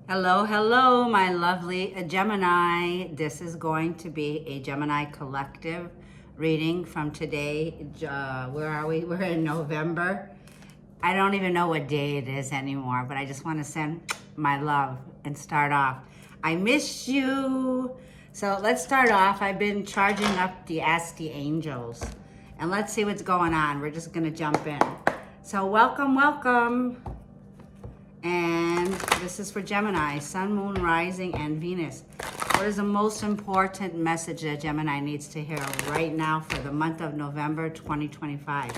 Hello, hello, my lovely Gemini. This is going to be a Gemini collective reading from today. Where are we? We're in November. I don't even know what day it is anymore, but I just want to send my love and start off. I miss you. So let's start off. I've been charging up the Ask the Angels, and let's see what's going on. We're just going to jump in. So welcome, welcome. And this is for Gemini, Sun, Moon, Rising, and Venus. What is the most important message that Gemini needs to hear right now for the month of November 2025?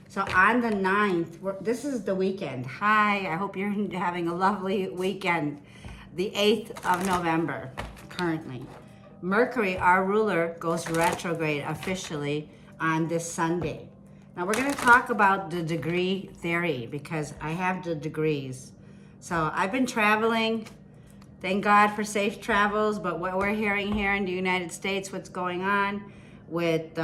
So on the 9th, this is the weekend. Hi, I hope you're having a lovely weekend. The 8th of November, currently. Mercury, our ruler, goes retrograde officially on this Sunday. Now we're going to talk about the degree theory because I have the degrees. So I've been traveling. Thank God for safe travels. But what we're hearing here in the United States, what's going on with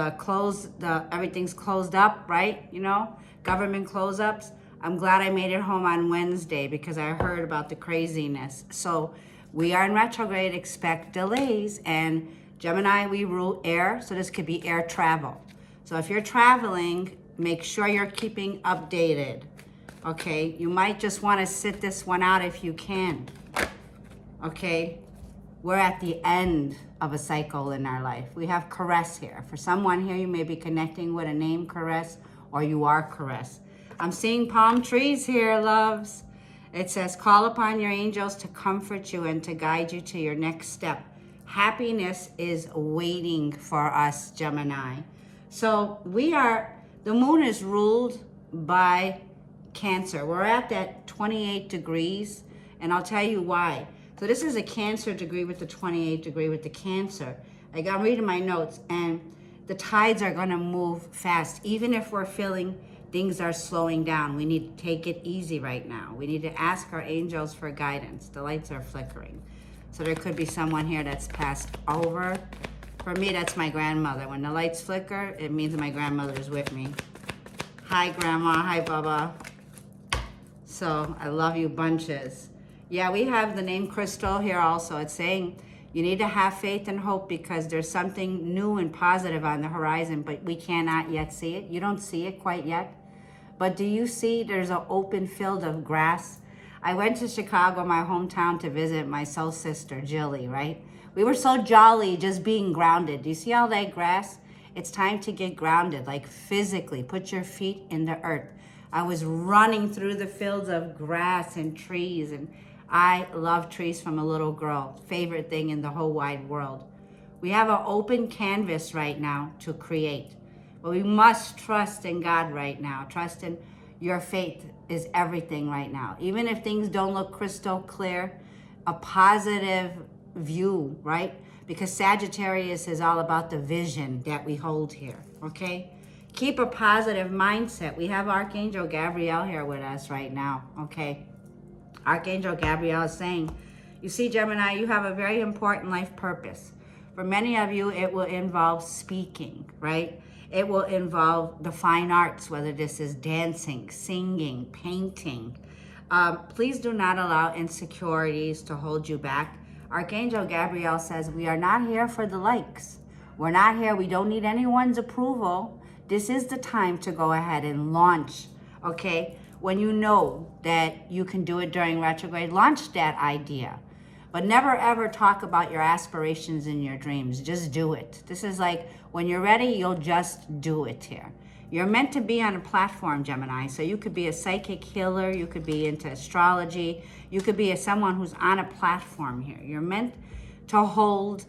everything's closed up, right? You know, government close-ups. I'm glad I made it home on Wednesday because I heard about the craziness. So we are in retrograde. Expect delays. And Gemini, we rule air. So this could be air travel. So if you're traveling, make sure you're keeping updated. Okay, you might just want to sit this one out if you can. Okay, we're at the end of a cycle in our life. We have caress here. For someone here, you may be connecting with a name caress, or you are caress. I'm seeing palm trees here, loves. It says, call upon your angels to comfort you and to guide you to your next step. Happiness is waiting for us, Gemini. So the moon is ruled by Cancer. We're at that 28 degrees, and I'll tell you why. So this is a Cancer degree with the 28 degree with the Cancer. Like I'm reading my notes, and the tides are going to move fast. Even if we're feeling things are slowing down, we need to take it easy right now. We need to ask our angels for guidance. The lights are flickering. So there could be someone here that's passed over. For me, that's my grandmother. When the lights flicker, it means my grandmother is with me. Hi, Grandma. Hi, Bubba. So I love you bunches. Yeah, we have the name Crystal here also. It's saying you need to have faith and hope because there's something new and positive on the horizon, but we cannot yet see it. You don't see it quite yet. But do you see there's an open field of grass? I went to Chicago, my hometown, to visit my soul sister, Jilly, right? We were so jolly just being grounded. Do you see all that grass? It's time to get grounded, like physically. Put your feet in the earth. I was running through the fields of grass and trees, and I love trees from a little girl. Favorite thing in the whole wide world. We have an open canvas right now to create. But we must trust in God right now. Trust in your faith is everything right now. Even if things don't look crystal clear, a positive view, right? Because Sagittarius is all about the vision that we hold here, okay? Keep a positive mindset. We have Archangel Gabriel here with us right now, okay? Archangel Gabriel is saying, you see, Gemini, you have a very important life purpose. For many of you, it will involve speaking, right? It will involve the fine arts, whether this is dancing, singing, painting. Please do not allow insecurities to hold you back. Archangel Gabriel says, we are not here for the likes. We're not here. We don't need anyone's approval. This is the time to go ahead and launch, okay? When you know that you can do it during retrograde, launch that idea. But never ever talk about your aspirations and your dreams. Just do it. This is like when you're ready, you'll just do it here. You're meant to be on a platform, Gemini. So you could be a psychic healer. You could be into astrology. You could be someone who's on a platform here. You're meant to hold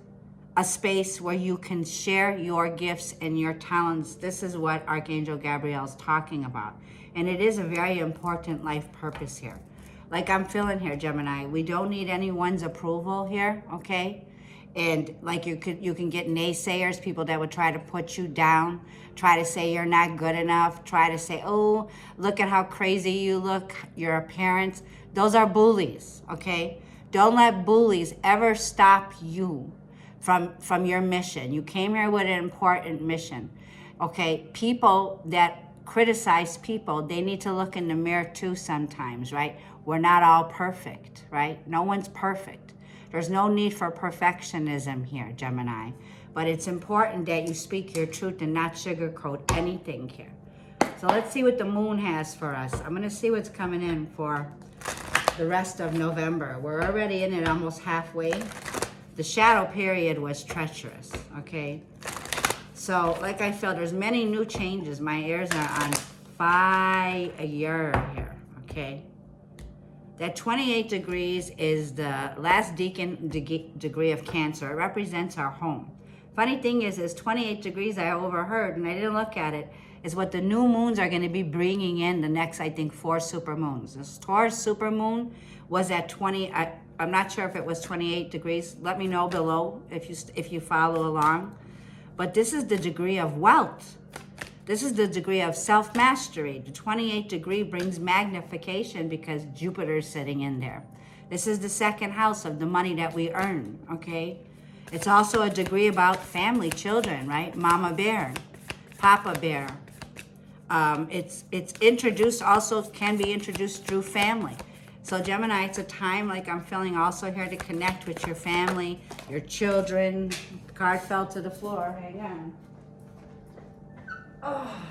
a space where you can share your gifts and your talents. This is what Archangel Gabriel is talking about. And it is a very important life purpose here. Like I'm feeling here, Gemini, we don't need anyone's approval here, okay? And like you can get naysayers, people that would try to put you down, try to say you're not good enough, try to say, oh, look at how crazy you look, your appearance. Those are bullies, okay? Don't let bullies ever stop you from your mission. You came here with an important mission. Okay, people that criticize people, they need to look in the mirror too sometimes, right? We're not all perfect, right? No one's perfect. There's no need for perfectionism here, Gemini. But it's important that you speak your truth and not sugarcoat anything here. So let's see what the moon has for us. I'm going to see what's coming in for the rest of November. We're already in it almost halfway. The shadow period was treacherous, okay? So, like I feel, there's many new changes. My ears are on fire here, okay? That 28 degrees is the last degree of Cancer. It represents our home. Funny thing is 28 degrees I overheard, and I didn't look at it, is what the new moons are going to be bringing in the next, I think, 4 super moons. This Taurus super moon was at 20, I'm not sure if it was 28 degrees. Let me know below if you follow along. But this is the degree of wealth. This is the degree of self-mastery. The 28 degree brings magnification because Jupiter's sitting in there. This is the second house of the money that we earn, okay? It's also a degree about family, children, right? Mama bear, Papa bear. It's introduced, also can be introduced through family. So Gemini, it's a time, like I'm feeling also here, to connect with your family, your children. The card fell to the floor, hang on. Oh,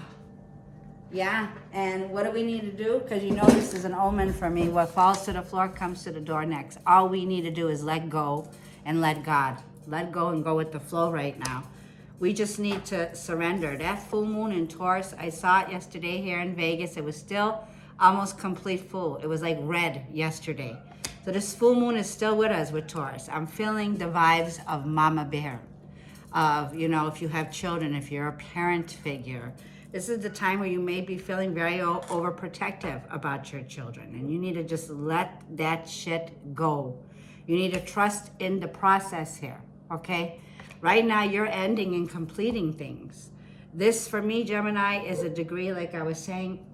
yeah, and what do we need to do? Because you know this is an omen for me. What falls to the floor comes to the door next. All we need to do is let go and let God. Let go and go with the flow right now. We just need to surrender. That full moon in Taurus, I saw it yesterday here in Vegas. It was still almost complete full. It was like red yesterday. So this full moon is still with us with Taurus. I'm feeling the vibes of Mama Bear. Of, you know, if you have children, if you're a parent figure. This is the time where you may be feeling very overprotective about your children. And you need to just let that shit go. You need to trust in the process here, okay? Right now, you're ending and completing things. This, for me, Gemini, is a degree, like I was saying,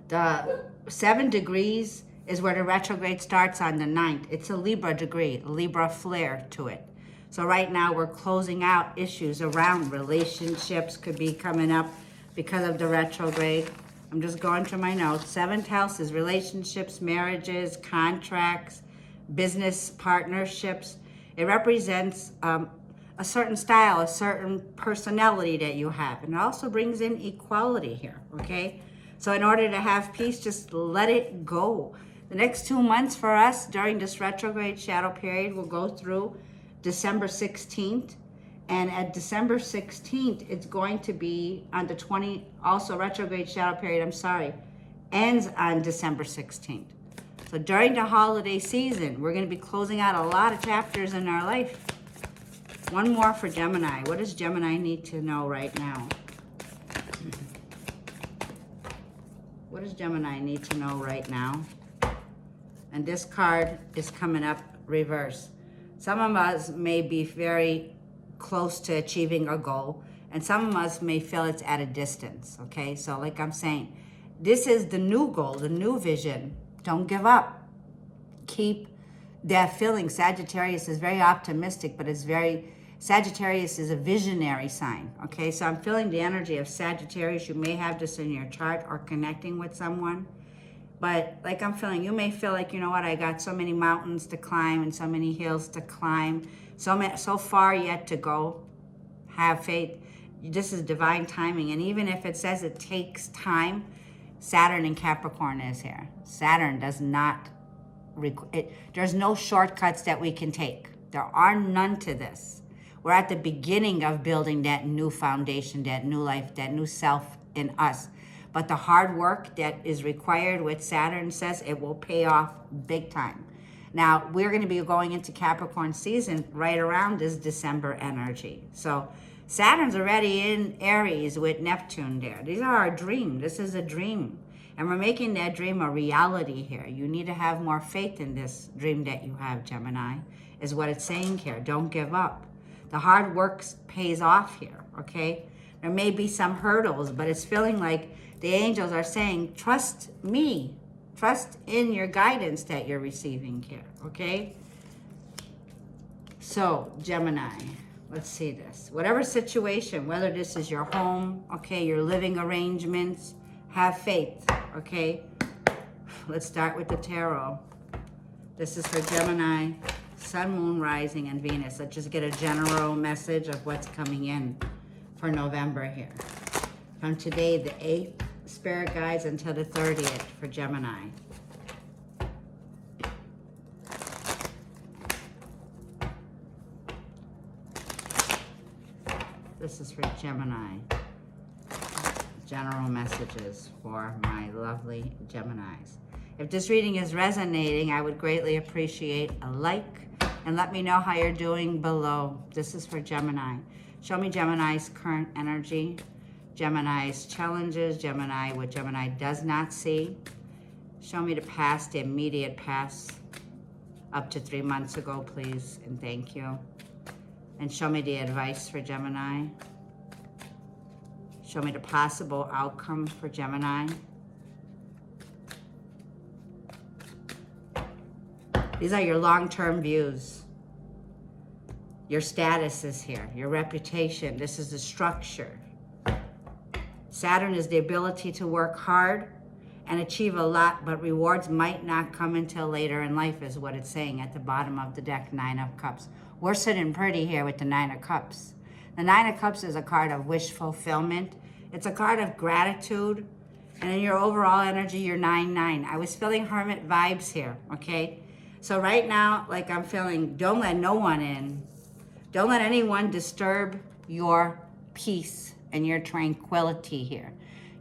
the 7 degrees is where the retrograde starts on the 9th. It's a Libra degree, Libra flare to it. So right now, we're closing out issues around relationships could be coming up because of the retrograde. I'm just going through my notes. 7th house is relationships, marriages, contracts, business partnerships. It represents a certain style, a certain personality that you have. And it also brings in equality here, okay? So in order to have peace, just let it go. The next 2 months for us during this retrograde shadow period will go through December 16th. And at December 16th, it's going to be on the also retrograde shadow period, ends on December 16th. So during the holiday season, we're going to be closing out a lot of chapters in our life. One more for Gemini. What does Gemini need to know right now? What does Gemini need to know right now? And this card is coming up reverse. Some of us may be very close to achieving a goal, and some of us may feel it's at a distance, okay? So like I'm saying, this is the new goal, the new vision. Don't give up. Keep that feeling. Sagittarius is very optimistic, but Sagittarius is a visionary sign, okay? So I'm feeling the energy of Sagittarius. You may have this in your chart or connecting with someone. But like I'm feeling, you may feel like, you know what, I got so many mountains to climb and so many hills to climb, so far yet to go. Have faith. This is divine timing. And even if it says it takes time, Saturn in Capricorn is here. Saturn does not, there's no shortcuts that we can take. There are none to this. We're at the beginning of building that new foundation, that new life, that new self in us. But the hard work that is required with Saturn says it will pay off big time. Now, we're going to be going into Capricorn season right around this December energy. So Saturn's already in Aries with Neptune there. These are our dreams. This is a dream. And we're making that dream a reality here. You need to have more faith in this dream that you have, Gemini, is what it's saying here. Don't give up. The hard work pays off here, okay? There may be some hurdles, but it's feeling like the angels are saying, trust me. Trust in your guidance that you're receiving here, okay? So, Gemini, let's see this. Whatever situation, whether this is your home, okay, your living arrangements, have faith, okay? Let's start with the tarot. This is for Gemini, Sun, Moon, Rising, and Venus. Let's just get a general message of what's coming in for November here. From today, the 8th Spirit Guides until the 30th for Gemini. This is for Gemini. General messages for my lovely Geminis. If this reading is resonating, I would greatly appreciate a like and let me know how you're doing below. This is for Gemini. Show me Gemini's current energy, Gemini's challenges, Gemini, what Gemini does not see. Show me the past, the immediate past, up to 3 months ago, please, and thank you. And show me the advice for Gemini. Show me the possible outcome for Gemini. These are your long-term views. Your status is here, your reputation. This is the structure. Saturn is the ability to work hard and achieve a lot, but rewards might not come until later in life, is what it's saying at the bottom of the deck, 9 of Cups. We're sitting pretty here with the 9 of Cups. The 9 of Cups is a card of wish fulfillment. It's a card of gratitude. And in your overall energy, you're 9-9. I was feeling hermit vibes here, okay? So right now, like I'm feeling, don't let no one in. Don't let anyone disturb your peace and your tranquility here.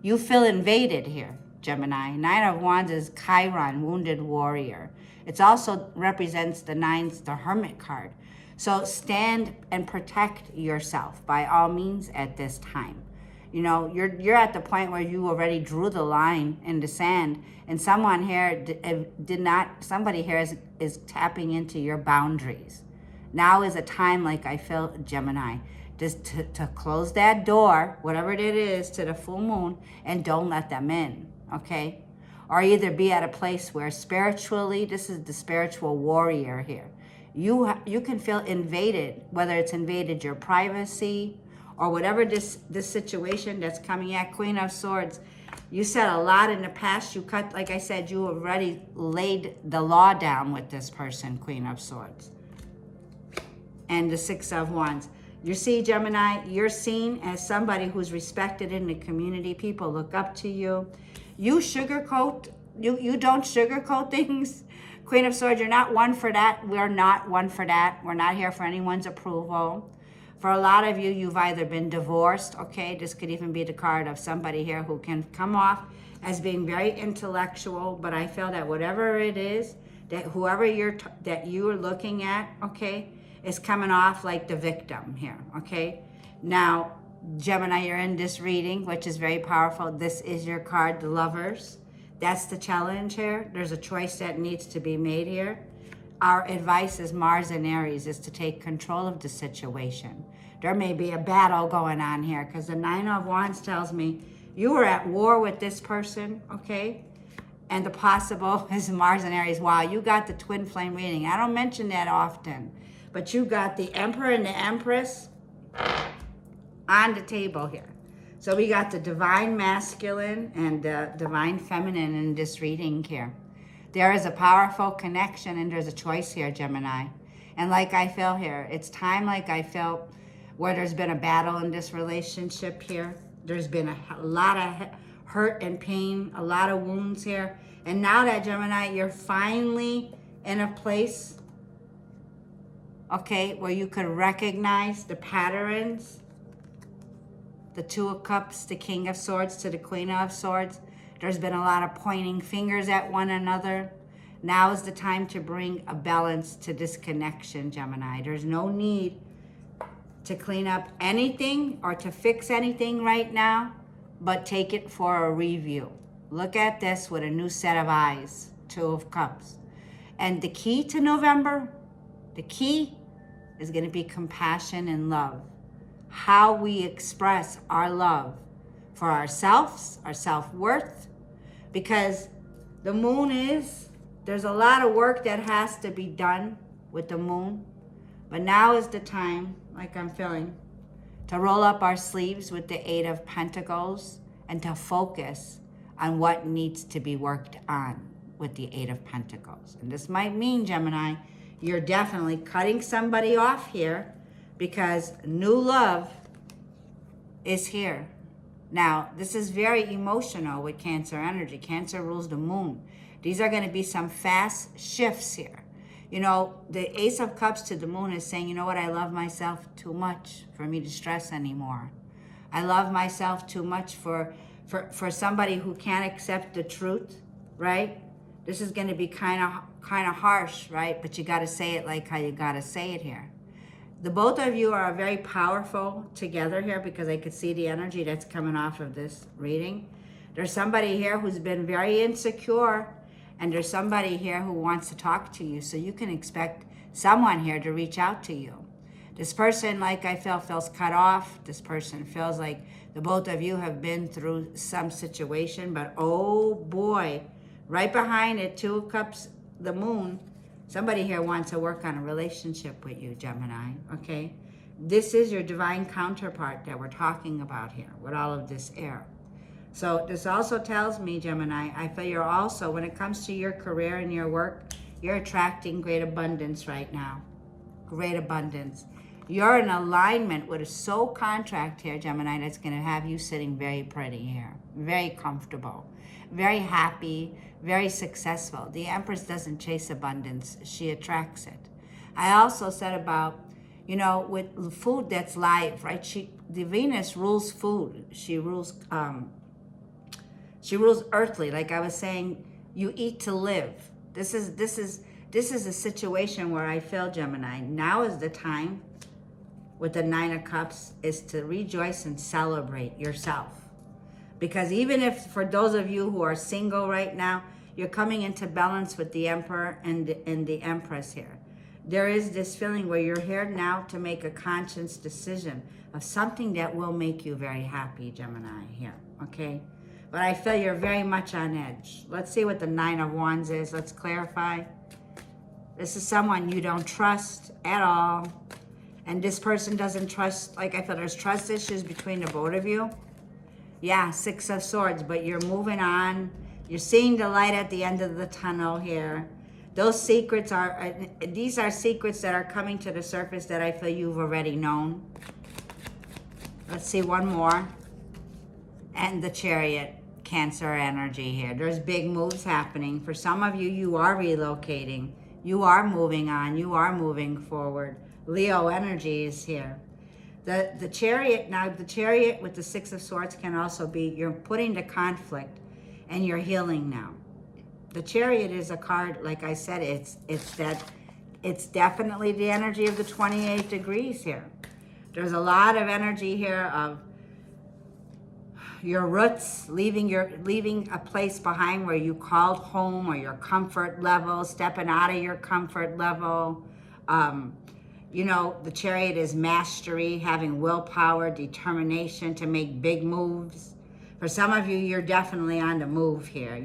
You feel invaded here, Gemini. 9 of Wands is Chiron, wounded warrior. It also represents the 9's, the hermit card. So stand and protect yourself by all means at this time. You know, you're at the point where you already drew the line in the sand, and someone here somebody here is tapping into your boundaries. Now is a time, like I feel, Gemini, just to close that door, whatever it is, to the full moon, and don't let them in, okay? Or either be at a place where spiritually, this is the spiritual warrior here. You can feel invaded, whether it's invaded your privacy, or whatever this situation that's coming at. Queen of Swords, you said a lot in the past. You cut, like I said, you already laid the law down with this person, Queen of Swords. And the 6 of Wands. You see, Gemini, you're seen as somebody who's respected in the community. People look up to you. You don't sugarcoat things. Queen of Swords, you're not one for that. We're not one for that. We're not here for anyone's approval. For a lot of you, you've either been divorced, okay? This could even be the card of somebody here who can come off as being very intellectual, but I feel that whatever it is, that whoever you're looking at, okay, is coming off like the victim here, okay? Now, Gemini, you're in this reading, which is very powerful. This is your card, the Lovers. That's the challenge here. There's a choice that needs to be made here. Our advice as Mars and Aries is to take control of the situation. There may be a battle going on here because the 9 of Wands tells me you were at war with this person, okay? And the possible is Mars and Aries. Wow, you got the twin flame reading. I don't mention that often, but you got the Emperor and the Empress on the table here. So we got the divine masculine and the divine feminine in this reading here. There is a powerful connection and there's a choice here, Gemini. And like I feel here, it's time like I felt where there's been a battle in this relationship here. There's been a lot of hurt and pain, a lot of wounds here. And now that, Gemini, you're finally in a place, okay, where you could recognize the patterns. The 2 of Cups, the King of Swords to the Queen of Swords. There's been a lot of pointing fingers at one another. Now is the time to bring a balance to this connection, Gemini. There's no need to clean up anything or to fix anything right now, but take it for a review. Look at this with a new set of eyes, 2 of Cups. And the key to November, the key is going to be compassion and love. How we express our love for ourselves, our self-worth, because the moon there's a lot of work that has to be done with the moon, but now is the time, like I'm feeling. To roll up our sleeves with the Eight of Pentacles and to focus on what needs to be worked on with the Eight of Pentacles. And this might mean, Gemini, you're definitely cutting somebody off here because new love is here. Now, this is very emotional with Cancer energy. Cancer rules the moon. These are going to be some fast shifts here. You know, the Ace of Cups to the moon is saying, you know what, I love myself too much for me to stress anymore. I love myself too much for somebody who can't accept the truth, right? This is going to be kind of harsh, right? But you got to say it like how you got to say it here. The both of you are very powerful together here because I could see the energy that's coming off of this reading. There's somebody here who's been very insecure, and there's somebody here who wants to talk to you. So you can expect someone here to reach out to you. This person, like I feel, feels cut off. This person feels like the both of you have been through some situation, but oh boy, right behind it, Two of Cups, the moon, somebody here wants to work on a relationship with you, Gemini, okay? This is your divine counterpart that we're talking about here with all of this air. So this also tells me, Gemini, I feel you're also, when it comes to your career and your work, you're attracting great abundance right now. Great abundance. You're in alignment with a soul contract here, Gemini, that's going to have you sitting very pretty here. Very comfortable. Very happy. Very successful. The Empress doesn't chase abundance. She attracts it. I also said about, you know, with food that's live, right? The Venus rules food. She rules earthly. Like I was saying, you eat to live. This is a situation where I feel, Gemini, now is the time with the Nine of Cups is to rejoice and celebrate yourself. Because even if for those of you who are single right now, you're coming into balance with the Emperor and the Empress here. There is this feeling where you're here now to make a conscious decision of something that will make you very happy, Gemini, here, okay? But I feel you're very much on edge. Let's see what the Nine of Wands is. Let's clarify. This is someone you don't trust at all. And this person doesn't trust, like I feel there's trust issues between the both of you. Yeah, Six of Swords, but you're moving on. You're seeing the light at the end of the tunnel here. Those secrets are, these are secrets that are coming to the surface that I feel you've already known. Let's see one more. And the Chariot, Cancer energy here. There's big moves happening. For some of you, you are relocating. You are moving on. You are moving forward. Leo energy is here. The Chariot, now the Chariot with the Six of Swords can also be, you're putting the conflict and you're healing now. The Chariot is a card, like I said, it's definitely the energy of the 28 degrees here. There's a lot of energy here of your roots, leaving a place behind where you called home, or your comfort level, stepping out of your comfort level. You know, the Chariot is mastery, having willpower, determination to make big moves. For some of you, you're definitely on the move here.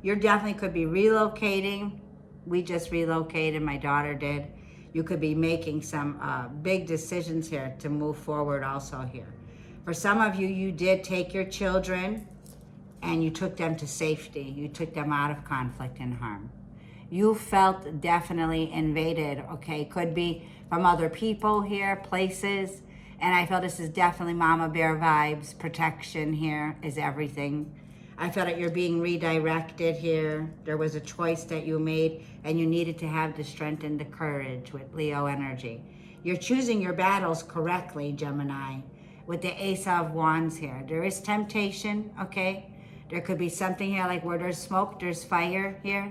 You're definitely could be relocating. We just relocated, my daughter did. You could be making some big decisions here to move forward also here. For some of you, you did take your children and you took them to safety. You took them out of conflict and harm. You felt definitely invaded, okay? Could be from other people here, places. And I feel this is definitely Mama Bear vibes. Protection here is everything. I feel that you're being redirected here. There was a choice that you made and you needed to have the strength and the courage with Leo energy. You're choosing your battles correctly, Gemini, with the Ace of Wands here. There is temptation, okay? There could be something here like where there's smoke, there's fire here.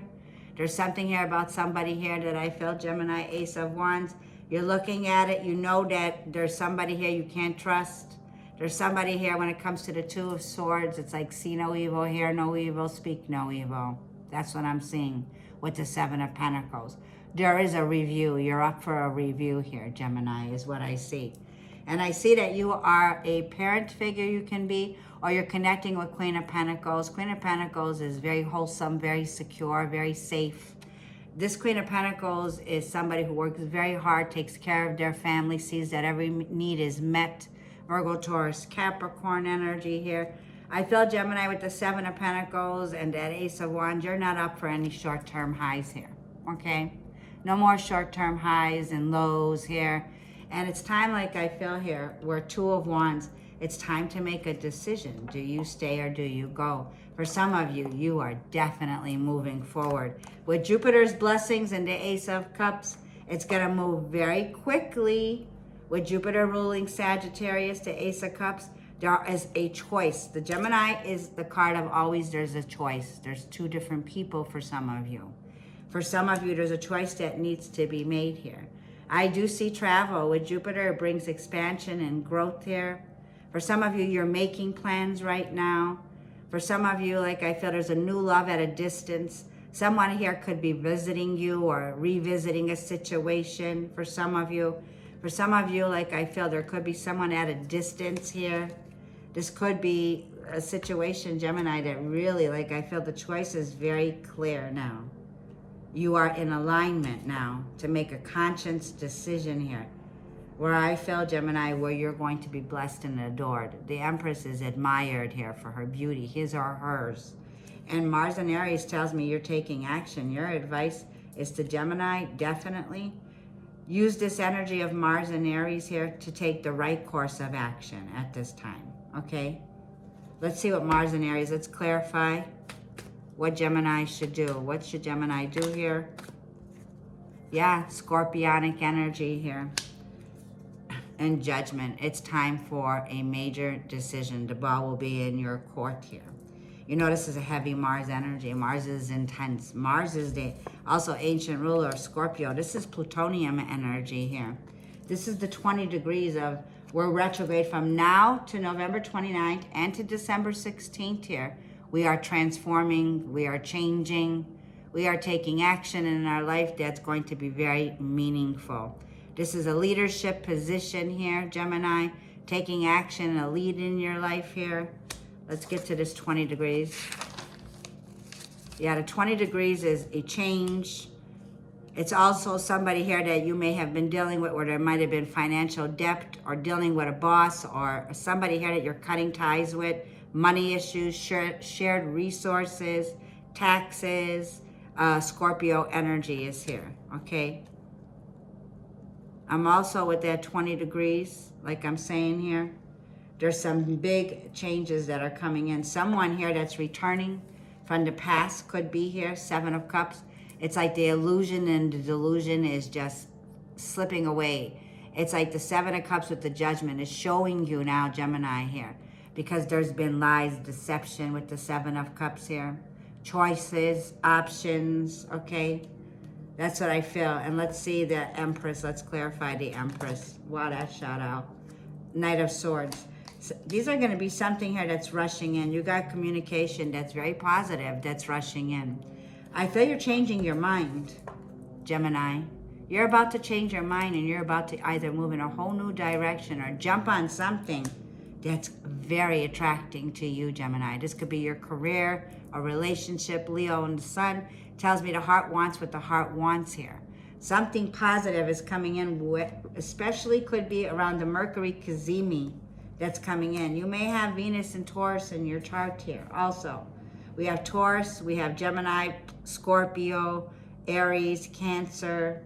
There's something here about somebody here that I feel, Gemini, Ace of Wands. You're looking at it, you know that there's somebody here you can't trust. There's somebody here when it comes to the Two of Swords, it's like see no evil, hear no evil, speak no evil. That's what I'm seeing with the Seven of Pentacles. There is a review. You're up for a review here, Gemini, is what I see. And I see that you are a parent figure you can be, or you're connecting with Queen of Pentacles. Queen of Pentacles is very wholesome, very secure, very safe. This Queen of Pentacles is somebody who works very hard, takes care of their family, sees that every need is met. Virgo, Taurus, Capricorn energy here. I feel, Gemini, with the Seven of Pentacles and that Ace of Wands, you're not up for any short-term highs here, okay? No more short-term highs and lows here. And it's time, like I feel here, we're Two of Wands. It's time to make a decision. Do you stay or do you go? For some of you, you are definitely moving forward. With Jupiter's blessings and the Ace of Cups, it's going to move very quickly. With Jupiter ruling Sagittarius, the Ace of Cups, there is a choice. The Gemini is the card of always there's a choice. There's two different people for some of you. For some of you, there's a choice that needs to be made here. I do see travel. With Jupiter, it brings expansion and growth here. For some of you, you're making plans right now. For some of you, like I feel, there's a new love at a distance. Someone here could be visiting you or revisiting a situation for some of you. For some of you, like I feel, there could be someone at a distance here. This could be a situation, Gemini, that really, like I feel, the choice is very clear now. You are in alignment now to make a conscious decision here. Where I feel, Gemini, where you're going to be blessed and adored. The Empress is admired here for her beauty, his or hers. And Mars in Aries tells me you're taking action. Your advice is to Gemini, definitely use this energy of Mars and Aries here to take the right course of action at this time, okay? Let's see what Mars and Aries, let's clarify what Gemini should do. What should Gemini do here? Yeah, Scorpionic energy here. And Judgment. It's time for a major decision. The ball will be in your court here. You notice there's a heavy Mars energy. Mars is intense. Mars is the also ancient ruler of Scorpio. This is plutonium energy here. This is the 20 degrees of, we're retrograde from now to November 29th and to December 16th here. We are transforming, we are changing, we are taking action in our life that's going to be very meaningful. This is a leadership position here, Gemini, taking action, a lead in your life here. Let's get to this 20 degrees. Yeah, the 20 degrees is a change. It's also somebody here that you may have been dealing with where there might have been financial debt or dealing with a boss or somebody here that you're cutting ties with, money issues, shared resources, taxes. Scorpio energy is here, okay? I'm also with that 20 degrees, like I'm saying here. There's some big changes that are coming in. Someone here that's returning from the past could be here, Seven of Cups. It's like the illusion and the delusion is just slipping away. It's like the Seven of Cups with the Judgment is showing you now, Gemini, here. Because there's been lies, deception with the Seven of Cups here. Choices, options, okay? That's what I feel. And let's see the Empress. Let's clarify the Empress. Wow, that shout out. Knight of Swords. So these are going to be something here that's rushing in. You got communication that's very positive that's rushing in. I feel you're changing your mind, Gemini. You're about to change your mind and you're about to either move in a whole new direction or jump on something that's very attracting to you, Gemini. This could be your career, a relationship. Leo and the Sun tells me the heart wants what the heart wants here. Something positive is coming in, especially could be around the Mercury Cazimi that's coming in. You may have Venus and Taurus in your chart here also. We have Taurus, we have Gemini, Scorpio, Aries, Cancer.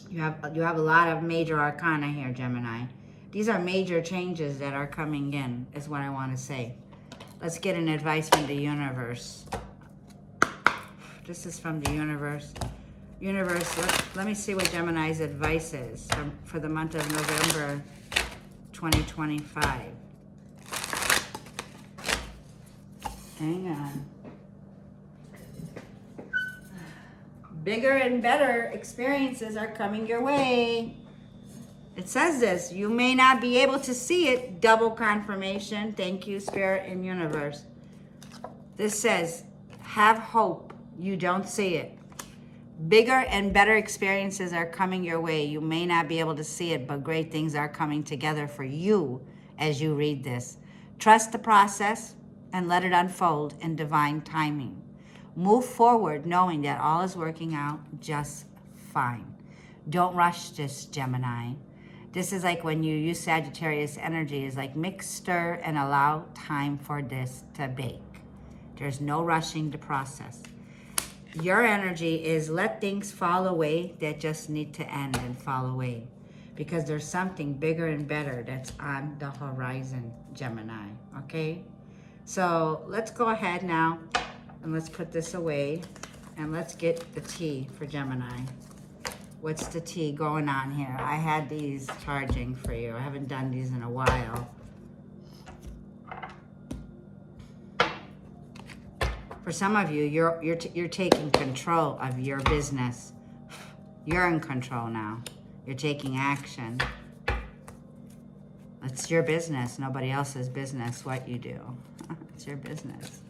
You have a lot of major arcana here, Gemini. These are major changes that are coming in, is what I want to say. Let's get an advice from the universe. This is from the universe. Universe, let me see what Gemini's advice is for the month of November 2025. Hang on. Bigger and better experiences are coming your way. It says this, you may not be able to see it, double confirmation. Thank you, Spirit and Universe. This says, have hope, you don't see it. Bigger and better experiences are coming your way. You may not be able to see it, but great things are coming together for you as you read this. Trust the process and let it unfold in divine timing. Move forward knowing that all is working out just fine. Don't rush this, Gemini. This is like when you use Sagittarius energy, is like mix, stir, and allow time for this to bake. There's no rushing the process. Your energy is let things fall away that just need to end and fall away. Because there's something bigger and better that's on the horizon, Gemini, okay? So let's go ahead now and let's put this away and let's get the tea for Gemini. What's the tea going on here? I had these charging for you. I haven't done these in a while. For some of you, you're taking control of your business. You're in control now. You're taking action. It's your business, nobody else's business what you do. It's your business.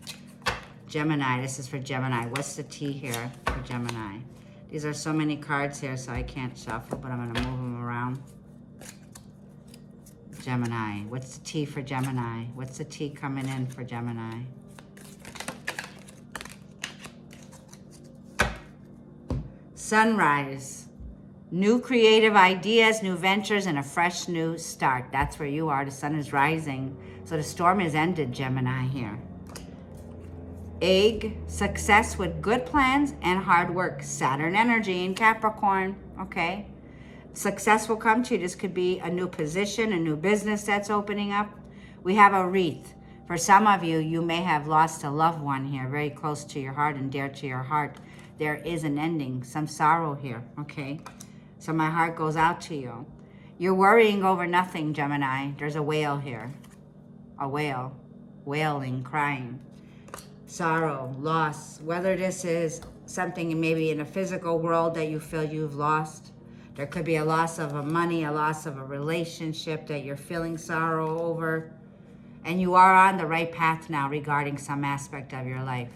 Gemini, this is for Gemini. What's the tea here for Gemini? These are so many cards here, so I can't shuffle, but I'm going to move them around. Gemini, what's the tea for Gemini? What's the tea coming in for Gemini? Sunrise. New creative ideas, new ventures, and a fresh new start. That's where you are. The sun is rising. So the storm is ended, Gemini here. Egg, success with good plans and hard work. Saturn energy in Capricorn, okay? Success will come to you. This could be a new position, a new business that's opening up. We have a wreath. For some of you, you may have lost a loved one here, very close to your heart and dear to your heart. There is an ending, some sorrow here, okay? So my heart goes out to you. You're worrying over nothing, Gemini. There's a whale here. A whale. Wailing, crying. Sorrow, loss. Whether this is something maybe in a physical world that you feel you've lost. There could be a loss of a money, a loss of a relationship that you're feeling sorrow over. And you are on the right path now regarding some aspect of your life.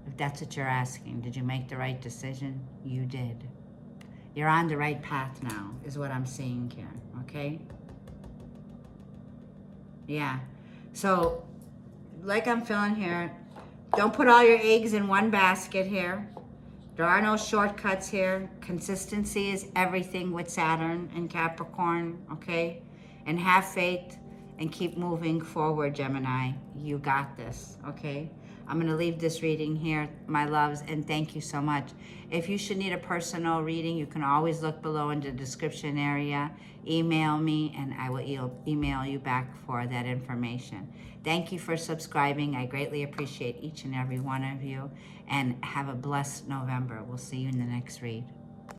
If that's what you're asking, did you make the right decision? You did. You're on the right path now, is what I'm seeing here, okay? Yeah. So, like I'm feeling here, don't put all your eggs in one basket here. There are no shortcuts here. Consistency is everything with Saturn and Capricorn, okay? And have faith and keep moving forward, Gemini. You got this, okay? I'm going to leave this reading here, my loves, and thank you so much. If you should need a personal reading, you can always look below in the description area. Email me, and I will email you back for that information. Thank you for subscribing. I greatly appreciate each and every one of you, and have a blessed November. We'll see you in the next read.